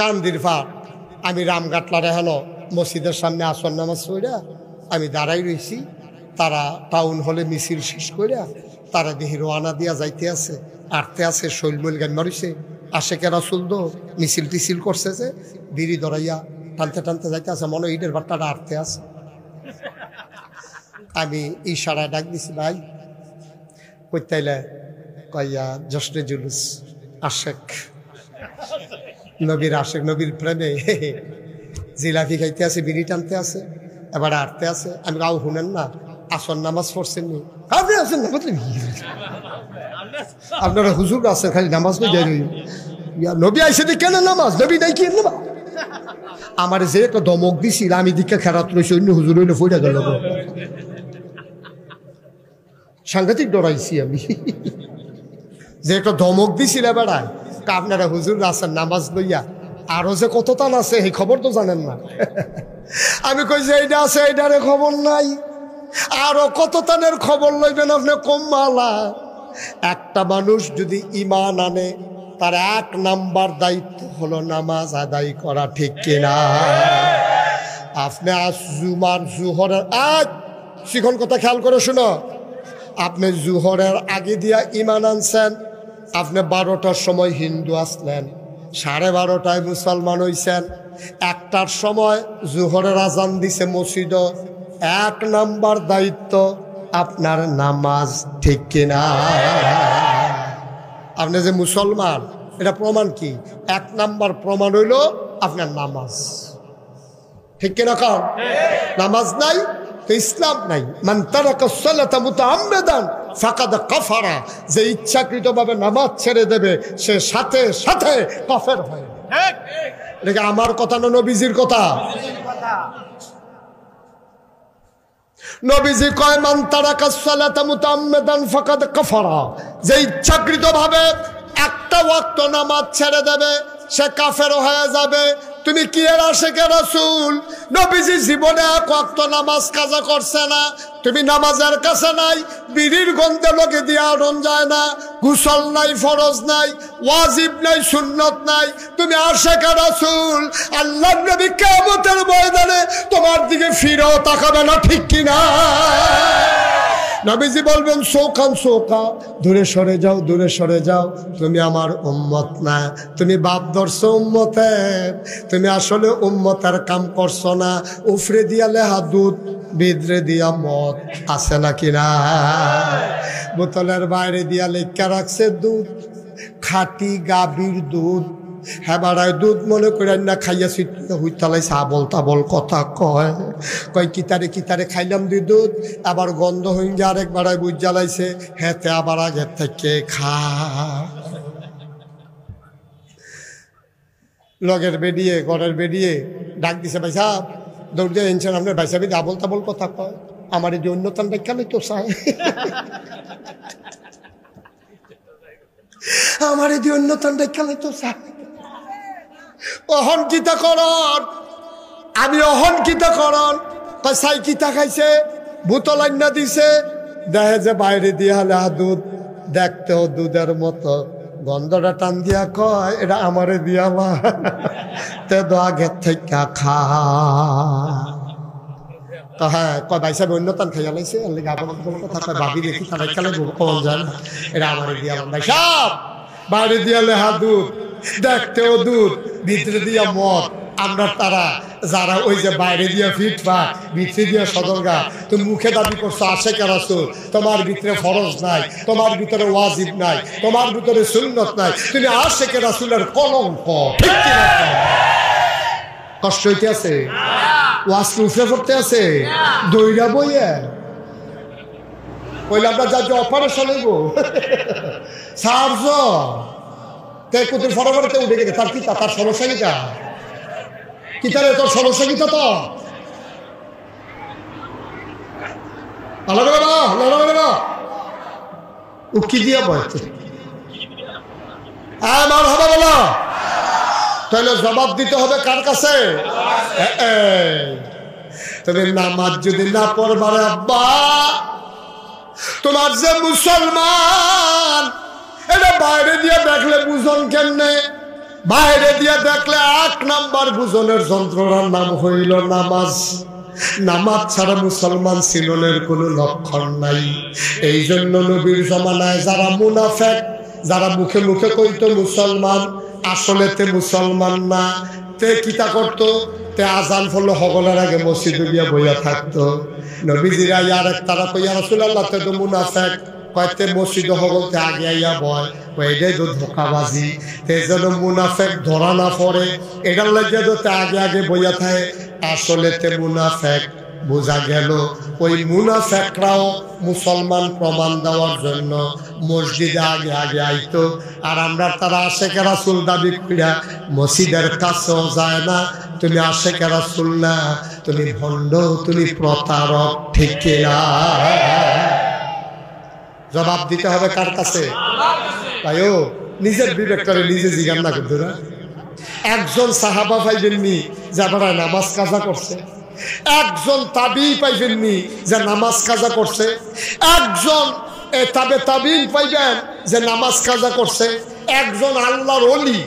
কান্দির ফাট আমি রামঘাটলারে হলো মসজিদের সামনে আসর নামাজ পড়া আমি দাঁড়াই রয়েছি। তারা টাউন হলে মিছিল শেষ করিয়া তারা দেখি রোয়ানা দিয়া যাইতে আছে, আটতে আছে, শৈলমৈল গান মারিছে। আশেকে রাসূল দো মিছিল টিছিল করছে যে বিড়ি ধরাইয়া টানতে টানতে যাইতে আছে, মনে ঈদের বার্তাটা আটতে আছে। আমি ইশারায় ডাক দিছি, ভাই কইতাইলে কইয়া জশ্নে জুলুস আশেক নবীর আশেক, নবীর প্রেমে জিলাপি খাইতে আছে, বিড়ি টানতে আছে, এবার আটতে আছে। আমি কাউ শুনেন না, আসর নামাজ পড়ছেন নি? আপনি আছেন না, আপনারা হুজুর আছেন, খালি নামাজ কই যাই নবী আইসে কেন নামাজ, নবী নাই কি নেবা? আমার যে একটা দমক দিছিল, আমি দিকে খেরাত রয়েছে, অন্য হুজুর হইলে ফইরা গেল। সাংঘাতিক ডরাইছি আমি, যে একটা ধমক দিছিল বেড়ায়। আপনারা হুজুর আছেন নামাজ লইয়া, আরো যে কত টান আছে এই খবর তো জানেন না। আমি কই যে এইটা আছে, এইটারে খবর নাই, আরো কত টানের খবর লইবেন আপনি কম মালা। একটা মানুষ যদি ঈমান আনে, তার 1 নাম্বার দায়িত্ব হলো নামাজ আদায় করা, ঠিক কিনা? আপনি আজ জুহরের শিখন কথা খেয়াল করে শুনো, আপনি জুহরের আগে দিয়া ঈমান আনছেন, আপনি 12টার সময় হিন্দু আসলেন, 12:30টায় মুসলমান হইছেন, 1টার সময় জুহরের আজান দিছে মসজিদ। 1 নাম্বার দায়িত্ব আপনার নামাজ, ঠিক কিনা? আপনি যে মুসলমান, এটা প্রমাণ কি? 1 নাম্বার প্রমাণ হইল আপনার নামাজ, ঠিক কিনা? কারণ নামাজ নাই তো ইসলাম নাই। মান তারাকা সালাতা মুতাআম্মিদান ফাকাদ কাফারা, যে ইচ্ছাকৃতভাবে নামাজ ছেড়ে দেবে সে সাথে সাথে কাফের হয়। এটা আমার কথা না, নবীজির কথা। নবীজি কয় মান তারাকা সালাতা মুতাআম্মিদান ফাকাদ কাফারা, যে ইচ্ছাকৃতভাবে একটা ওয়াক্ত নামাজ ছেড়ে দেবে সে কাফের হয়ে যাবে। তুমি কি এর আশেকে রাসূল? নবীজি জীবনে 1 ওয়াক্ত নামাজ কাজা করছে না, তুমি নামাজের কাছে নাই, বিড়ির গন্ধে লোকে দিয়া আড়ন যায় না, গোসল নাই, ফরজ নাই, ওয়াজিব নাই, সুন্নত নাই, তুমি আশেকে রাসূল। আল্লাহর নবী কিয়ামতের ময়দানে তোমার দিকে ফিরেও তাকাবে না, ঠিক কিনা? নবীজি বলবেন সৌখান সৌখা, দূরে সরে যাও, দূরে সরে যাও, তুমি আমার উম্মত না, তুমি বাপ ধরছো উম্মতের, তুমি আসলে উম্মতের কাম করছো না। উফরে দিয়া লেহা দুধ, ভিতরে দিয়া মদ, আছে নাকি না? বোতলের বাইরে দিয়া লেখা রাখছে দুধ, খাঁটি গাভীর দুধ। হ্যাঁ বাড়ায় দুধ মনে করে না খাইয়াছি, হুইতালাই সাবল তাবল কথা কয়, কয় কিতারে কিতারে খাইলাম দুধ, আবার গন্ধ হয়ে গিয়ে আরেক বাড়ায় বুঝ জ্বালাইছে, হেতে আবার আগের থেকে খা। লগের বেরিয়ে ঘরের বেরিয়ে ডাক দিছে, ভাই সাহেব দৌড় দিয়ে এনছেন আপনার ভাই সাহেব আবল তাবল কথা কয়, আমার এই যে অন্যতম দেখালে তো চায়, আমার এই যে অন্যতম দেখালে তো চায়। অহংকিতা করন, আমি অহংকিতা করন, সাই কিতা খাইছে, বোতল আইনা দিছে, দেখে যে বাইরে দিয়ে হলে দুধ, দেখতেও দুধের মতো, গন্ধটা টান দিয়া কয় এটা আমারে দিয়ালা, তে তো আগের থেকে খা। তো হ্যাঁ কয় ভাই সাহেব অন্যতম খাইয়া লাইছে, কথা কয় ভাবি দেখি তারা খেলে কমন যায় না, এটা আমারে দিয়ালাম। ভাই সাহেব বাইরে দিয়ালে দুধ, দেখতেও দুধ, ভিতরে দিয়া মদ। আমরা তারা যারা ওই যে বাইরে দিয়া ফিটফা, ভিতরে দিয়া সদরগা, তুমি মুখে দাবি করছো আশেকে রাসূল, তোমার ভিতরে ফরজ নাই, তোমার ভিতরে ওয়াজিব নাই, তোমার ভিতরে সুন্নত নাই, তুমি আশেকে রাসূলের কলঙ্ক, ঠিক কি না? কষ্ট হইতে আছে, ওয়াজ উঠে পড়তে আছে, দইরা বইয়ে কইলে আমরা যা অপারেশন হইব সার্জ কুতুর ফটোফটোতে উঠে গেছে, তার কিতা, তার সমস্যা কিতা, কিতারে তোর সমস্যা কিতা? তো উকি দিয়া বলছে আমার হবে বলো, তাহলে জবাব দিতে হবে কার কাছে? তুমি নামাজ যদি না পড়বারে আব্বা, তোমার যে মুসলমান এটা বাইরে দিয়ে দেখলে বুঝন কেমনে? বাইরে দিয়ে দেখলে 1 নাম্বার বুঝনের যন্ত্রণার নাম হইল নামাজ। নামাজ ছাড়া মুসলমান সিলনের কোনো লক্ষণ নাই। এই জন্য নবীর জমানায় যারা মুনাফেক, যারা মুখে মুখে কইতো মুসলমান, আসলে তে মুসলমান না, তে কিতা করতো, তে আজান ফলো হগলের আগে মসজিদে গিয়া বইয়া থাকতো। নবীজিরা ইয়ার তারা কইয়া রাসূলুল্লাহ তে তো মুনাফেক, কয়তে মসজিদে হগলতে আগে আইয়া বয়, এটাই তো ধোকাবাজি। এই জন্য মুনাফেক ধরা না পড়ে, এটার লাগে তো আগে আগে বইয়া থাকে। আসলে তে মুনাফেক বোঝা গেল। ওই মুনাফেকরাও মুসলমান প্রমাণ দেওয়ার জন্য মসজিদে আগে আগে আইতো। আর আমরা তারা আশেকে রাসূল দাবি করিয়া মসজিদের কাছেও যায় না। তুমি আশেকে রাসূল না, তুমি ভণ্ড, তুমি প্রতারক, ঠিক কিনা? জবাব দিতে হবে কার কাছে? তাইও নিজের বিবেকটারে নিজে জিজ্ঞান না করতো না। একজন সাহাবা পাইবেননি যে আপনারা নামাজ কাজা করছে, একজন তাবি পাইবেননি যে নামাজ কাজা করছে, একজন তাবে তাবিন পাইবেন যে নামাজ কাজা করছে, একজন আল্লাহর ওলি